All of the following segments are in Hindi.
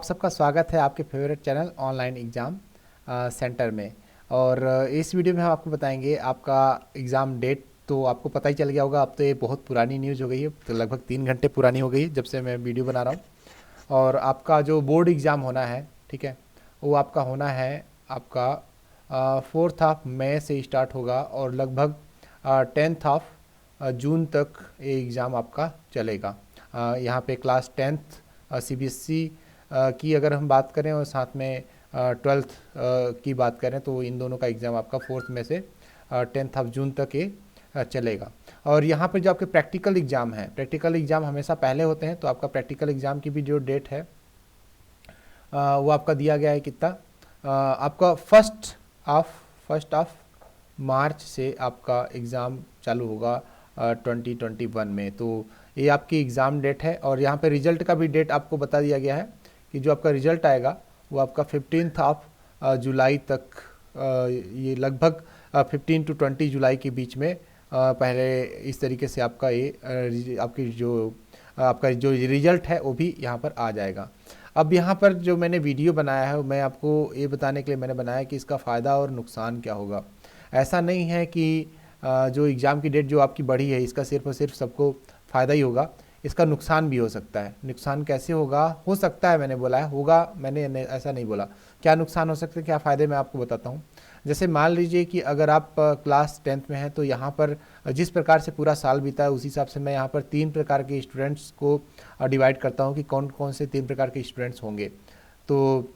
आप सबका स्वागत है आपके favourite channel online exam centre में। और इस वीडियो में हम आपको बताएंगे आपका एग्ज़ाम डेट। तो आपको पता ही चल गया होगा, अब तो ये बहुत पुरानी न्यूज़ हो गई है, तो लगभग 3 घंटे पुरानी हो गई है जब से मैं वीडियो बना रहा हूँ। और आपका जो बोर्ड एग्ज़ाम होना है, ठीक है, वो आपका होना है आपका 4 मई से स्टार्ट होगा और लगभग 10 जून तक ये एग्ज़ाम आपका चलेगा। यहाँ पे क्लास 10th CBSE की अगर हम बात करें और साथ में 12th की बात करें तो इन दोनों का एग्ज़ाम आपका 4 मई से 10 जून तक ये चलेगा। और यहाँ पर जो आपके प्रैक्टिकल एग्ज़ाम है, प्रैक्टिकल एग्ज़ाम हमेशा पहले होते हैं, तो आपका प्रैक्टिकल एग्ज़ाम की भी जो डेट है वो आपका दिया गया है कितना, आपका फर्स्ट ऑफ मार्च से आपका एग्ज़ाम चालू होगा 2021 में। तो ये आपकी एग्ज़ाम डेट है। और यहाँ पे रिज़ल्ट का भी डेट आपको बता दिया गया है कि जो आपका रिज़ल्ट आएगा वो आपका 15 जुलाई तक, ये लगभग 15 to 20 जुलाई के बीच में पहले इस तरीके से आपका ये आपका जो रिज़ल्ट है वो भी यहाँ पर आ जाएगा। अब यहाँ पर जो मैंने वीडियो बनाया है मैं आपको ये बताने के लिए मैंने बनाया कि इसका फ़ायदा और नुकसान क्या होगा। ऐसा नहीं है कि जो एग्ज़ाम की डेट जो आपकी बढ़ी है इसका सिर्फ और सिर्फ सबको फ़ायदा ही होगा, इसका नुकसान भी हो सकता है। नुकसान कैसे होगा, हो सकता है, मैंने बोला है होगा, मैंने ऐसा नहीं बोला। क्या नुकसान हो सकते हैं, क्या फ़ायदे, मैं आपको बताता हूँ। जैसे मान लीजिए कि अगर आप क्लास 10th में हैं तो यहाँ पर जिस प्रकार से पूरा साल बीता है उस हिसाब से मैं यहाँ पर 3 प्रकार के स्टूडेंट्स को डिवाइड करता हूँ कि कौन कौन से 3 प्रकार के स्टूडेंट्स होंगे। तो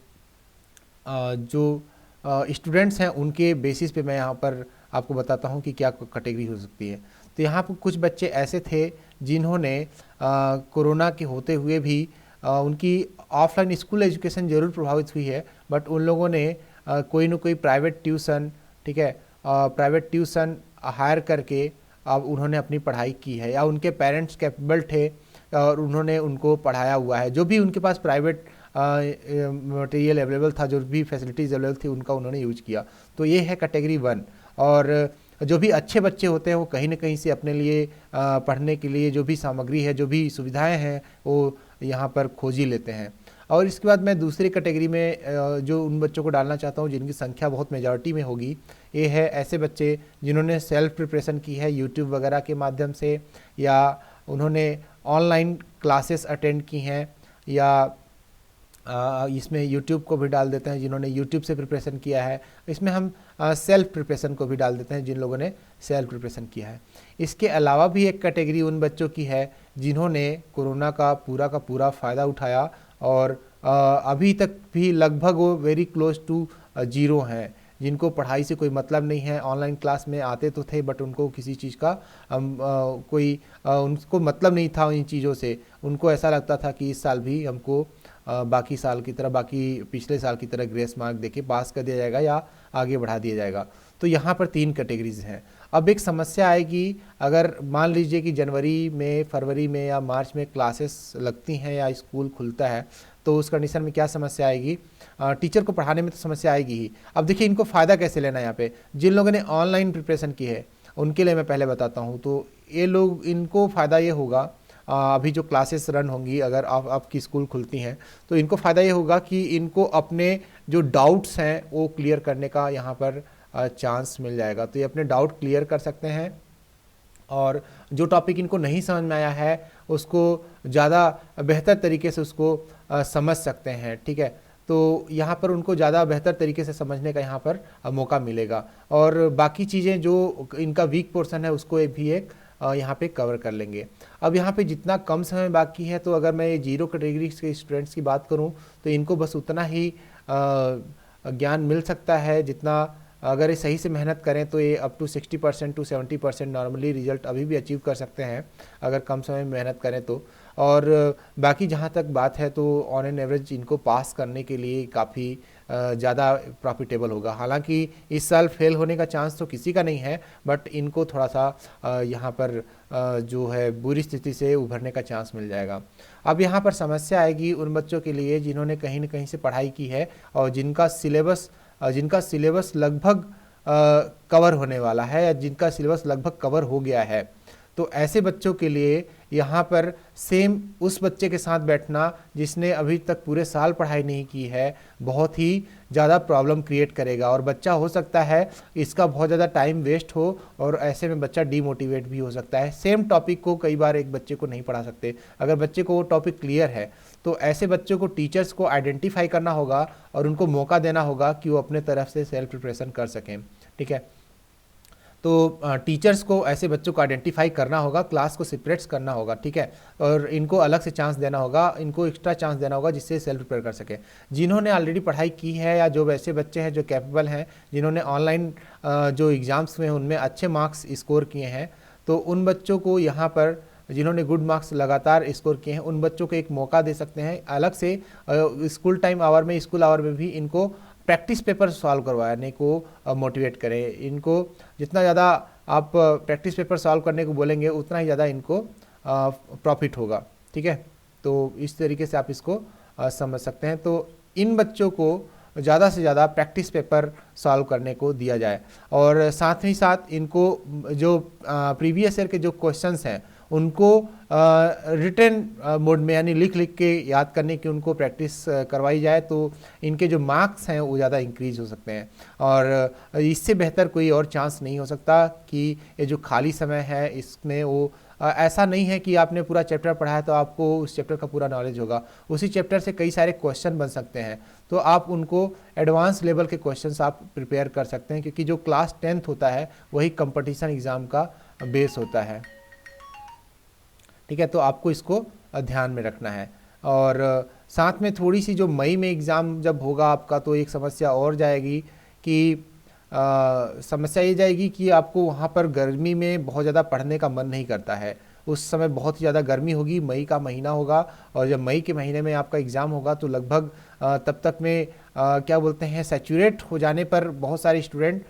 जो स्टूडेंट्स हैं उनके बेसिस पे मैं यहाँ पर आपको बताता हूँ कि क्या कैटेगरी हो सकती है। तो यहाँ पर कुछ बच्चे ऐसे थे जिन्होंने कोरोना के होते हुए भी उनकी ऑफलाइन स्कूल एजुकेशन ज़रूर प्रभावित हुई है, बट उन लोगों ने कोई ना कोई प्राइवेट ट्यूशन, ठीक है, प्राइवेट ट्यूशन हायर करके अब उन्होंने अपनी पढ़ाई की है, या उनके पेरेंट्स कैपेबल थे और उन्होंने उनको पढ़ाया हुआ है। जो भी उनके पास प्राइवेट मटेरियल अवेलेबल था, जो भी फैसिलिटीज़ अवेलेबल थी, उनका उन्होंने यूज किया। तो ये है कैटेगरी 1। और जो भी अच्छे बच्चे होते हैं वो कहीं ना कहीं से अपने लिए पढ़ने के लिए जो भी सामग्री है, जो भी सुविधाएं हैं, वो यहाँ पर खोज ही लेते हैं। और इसके बाद मैं दूसरी कैटेगरी में जो उन बच्चों को डालना चाहता हूँ जिनकी संख्या बहुत मेजॉरिटी में होगी, ये है ऐसे बच्चे जिन्होंने सेल्फ प्रिपरेशन की है यूट्यूब वगैरह के माध्यम से, या उन्होंने ऑनलाइन क्लासेस अटेंड की हैं, या इसमें यूट्यूब को भी डाल देते हैं जिन्होंने यूट्यूब से प्रिपरेशन किया है। इसमें हम सेल्फ प्रिपरेशन को भी डाल देते हैं जिन लोगों ने सेल्फ प्रिपरेशन किया है। इसके अलावा भी एक कैटेगरी उन बच्चों की है जिन्होंने कोरोना का पूरा फ़ायदा उठाया और अभी तक भी लगभग वो वेरी क्लोज टू जीरो हैं, जिनको पढ़ाई से कोई मतलब नहीं है। ऑनलाइन क्लास में आते तो थे बट उनको किसी चीज़ का उनको मतलब नहीं था इन चीज़ों से। उनको ऐसा लगता था कि इस साल भी हमको बाकी साल की तरह, बाकी पिछले साल की तरह ग्रेस मार्क देके पास कर दिया जाएगा या आगे बढ़ा दिया जाएगा। तो यहाँ पर 3 कैटेगरीज हैं। अब एक समस्या आएगी, अगर मान लीजिए कि जनवरी में, फरवरी में या मार्च में क्लासेस लगती हैं या स्कूल खुलता है, तो उस कंडीशन में क्या समस्या आएगी, टीचर को पढ़ाने में तो समस्या आएगी ही। अब देखिए इनको फ़ायदा कैसे लेना है। यहाँ पे जिन लोगों ने ऑनलाइन प्रिपरेशन की है उनके लिए मैं पहले बताता हूँ। तो ये लोग, इनको फ़ायदा ये होगा, अभी जो क्लासेस रन होंगी, अगर आपकी स्कूल खुलती हैं तो इनको फ़ायदा ये होगा कि इनको अपने जो डाउट्स हैं वो क्लियर करने का यहाँ पर चांस मिल जाएगा। तो ये अपने डाउट क्लियर कर सकते हैं और जो टॉपिक इनको नहीं समझ में आया है उसको ज़्यादा बेहतर तरीके से उसको समझ सकते हैं, ठीक है। तो यहाँ पर उनको ज़्यादा बेहतर तरीके से समझने का यहाँ पर मौका मिलेगा और बाकी चीज़ें जो इनका वीक पोर्शन है उसको भी एक यहाँ पे कवर कर लेंगे। अब यहाँ पे जितना कम समय बाकी है, तो अगर मैं ये जीरो कैटेगरी के स्टूडेंट्स की बात करूँ तो इनको बस उतना ही ज्ञान मिल सकता है जितना, अगर ये सही से मेहनत करें तो ये up to 60% to 70% normally result अभी भी अचीव कर सकते हैं अगर कम समय में मेहनत करें तो। और बाकी जहाँ तक बात है तो ऑन एन एवरेज इनको पास करने के लिए काफ़ी ज़्यादा प्रॉफिटेबल होगा। हालांकि इस साल फेल होने का चांस तो किसी का नहीं है, बट इनको थोड़ा सा यहाँ पर जो है बुरी स्थिति से उभरने का चांस मिल जाएगा। अब यहाँ पर समस्या आएगी उन बच्चों के लिए जिन्होंने कहीं ना कहीं से पढ़ाई की है और जिनका सिलेबस लगभग कवर होने वाला है या जिनका सिलेबस लगभग कवर हो गया है। तो ऐसे बच्चों के लिए यहाँ पर सेम उस बच्चे के साथ बैठना जिसने अभी तक पूरे साल पढ़ाई नहीं की है बहुत ही ज़्यादा प्रॉब्लम क्रिएट करेगा, और बच्चा हो सकता है इसका बहुत ज़्यादा टाइम वेस्ट हो और ऐसे में बच्चा डीमोटिवेट भी हो सकता है। सेम टॉपिक को कई बार एक बच्चे को नहीं पढ़ा सकते। अगर बच्चे को वो टॉपिक क्लियर है तो ऐसे बच्चों को टीचर्स को आइडेंटिफाई करना होगा और उनको मौका देना होगा कि वो अपने तरफ से सेल्फ प्रिपरेशन कर सकें। ठीक है, तो टीचर्स को ऐसे बच्चों को आइडेंटिफाई करना होगा, क्लास को सेपरेट्स करना होगा। ठीक है, और इनको अलग से चांस देना होगा, इनको एक्स्ट्रा चांस देना होगा जिससे सेल्फ प्रिपेयर कर सके। जिन्होंने ऑलरेडी पढ़ाई की है या जो वैसे बच्चे हैं जो कैपेबल हैं, जिन्होंने ऑनलाइन जो एग्ज़ाम्स में उनमें अच्छे मार्क्स स्कोर किए हैं, तो उन बच्चों को यहाँ पर जिन्होंने गुड मार्क्स लगातार स्कोर किए हैं उन बच्चों को एक मौका दे सकते हैं अलग से स्कूल टाइम आवर में, स्कूल आवर में भी इनको प्रैक्टिस पेपर सॉल्व करवाने को मोटिवेट करें। इनको जितना ज़्यादा आप प्रैक्टिस पेपर सॉल्व करने को बोलेंगे उतना ही ज़्यादा इनको प्रॉफिट होगा। ठीक है, तो इस तरीके से आप इसको समझ सकते हैं। तो इन बच्चों को ज़्यादा से ज़्यादा प्रैक्टिस पेपर सॉल्व करने को दिया जाए, और साथ ही साथ इनको जो प्रीवियस ईयर के जो क्वेश्चंस हैं उनको रिटन मोड में यानी लिख लिख के याद करने की उनको प्रैक्टिस करवाई जाए, तो इनके जो मार्क्स हैं वो ज़्यादा इंक्रीज हो सकते हैं। और इससे बेहतर कोई और चांस नहीं हो सकता कि ये जो खाली समय है इसमें वो ऐसा नहीं है कि आपने पूरा चैप्टर पढ़ा है तो आपको उस चैप्टर का पूरा नॉलेज होगा। उसी चैप्टर से कई सारे क्वेश्चन बन सकते हैं, तो आप उनको एडवांस लेवल के क्वेश्चंस आप प्रिपेयर कर सकते हैं, क्योंकि जो क्लास 10th होता है वही कंपटीशन एग्ज़ाम का बेस होता है। ठीक है, तो आपको इसको ध्यान में रखना है। और साथ में थोड़ी सी जो मई में एग्ज़ाम जब होगा आपका तो एक समस्या और जाएगी कि समस्या ये जाएगी कि आपको वहाँ पर गर्मी में बहुत ज़्यादा पढ़ने का मन नहीं करता है। उस समय बहुत ही ज़्यादा गर्मी होगी, मई का महीना होगा, और जब मई के महीने में आपका एग्ज़ाम होगा तो लगभग तब तक में क्या बोलते हैं सैचुरेट हो जाने पर बहुत सारे स्टूडेंट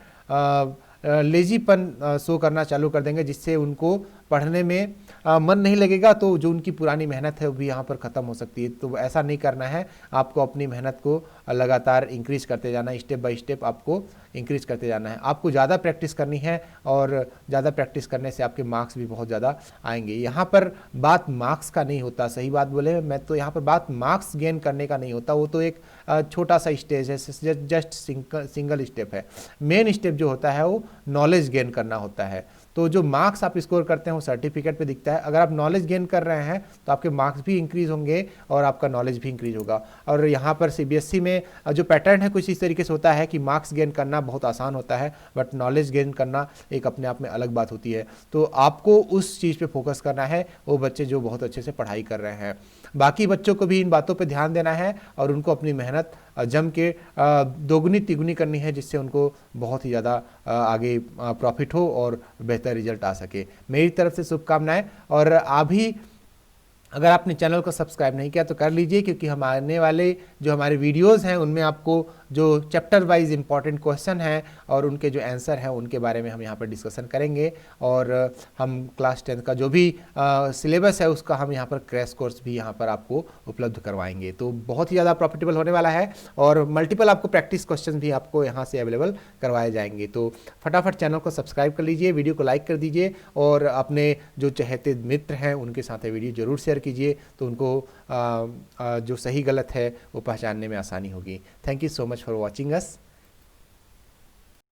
लेजीपन शो करना चालू कर देंगे, जिससे उनको पढ़ने में मन नहीं लगेगा, तो जो उनकी पुरानी मेहनत है वो भी यहाँ पर ख़त्म हो सकती है। तो ऐसा नहीं करना है, आपको अपनी मेहनत को लगातार इंक्रीज करते जाना है, स्टेप बाय स्टेप आपको इंक्रीज करते जाना है। आपको ज़्यादा प्रैक्टिस करनी है, और ज़्यादा प्रैक्टिस करने से आपके मार्क्स भी बहुत ज़्यादा आएंगे। यहाँ पर बात मार्क्स का नहीं होता, सही बात बोले मैं तो, यहाँ पर बात मार्क्स गेन करने का नहीं होता, वो तो एक छोटा सा स्टेज है, जस्ट सिंगल स्टेप है। मेन स्टेप जो होता है वो नॉलेज गेन करना होता है। तो जो मार्क्स आप स्कोर करते हैं वो सर्टिफिकेट पे दिखता है। अगर आप नॉलेज गेन कर रहे हैं तो आपके मार्क्स भी इंक्रीज होंगे और आपका नॉलेज भी इंक्रीज होगा। और यहाँ पर सीबीएसई में जो पैटर्न है कुछ इस तरीके से होता है कि मार्क्स गेन करना बहुत आसान होता है, बट नॉलेज गेन करना एक अपने आप में अलग बात होती है। तो आपको उस चीज़ पे फोकस करना है, वो बच्चे जो बहुत अच्छे से पढ़ाई कर रहे हैं। बाकी बच्चों को भी इन बातों पे ध्यान देना है और उनको अपनी मेहनत जम के दोगुनी तिगुनी करनी है, जिससे उनको बहुत ही ज़्यादा आगे प्रॉफिट हो और बेहतर रिजल्ट आ सके। मेरी तरफ से शुभकामनाएं। और अभी अगर आपने चैनल को सब्सक्राइब नहीं किया तो कर लीजिए, क्योंकि हम आने वाले जो हमारे वीडियोस हैं उनमें आपको जो चैप्टर वाइज इंपॉर्टेंट क्वेश्चन हैं और उनके जो आंसर हैं उनके बारे में हम यहाँ पर डिस्कशन करेंगे। और हम क्लास 10th का जो भी सिलेबस है उसका हम यहाँ पर क्रैश कोर्स भी यहाँ पर आपको उपलब्ध करवाएंगे। तो बहुत ही ज़्यादा प्रॉफिटेबल होने वाला है, और मल्टीपल आपको प्रैक्टिस क्वेश्चन भी आपको यहाँ से अवेलेबल करवाए जाएंगे। तो फटाफट चैनल को सब्सक्राइब कर लीजिए, वीडियो को लाइक कर दीजिए, और अपने जो चहेते मित्र हैं उनके साथ वीडियो जरूर शेयर कीजिए, तो उनको जो सही गलत है वो पहचानने में आसानी होगी। Thank you so much for watching us.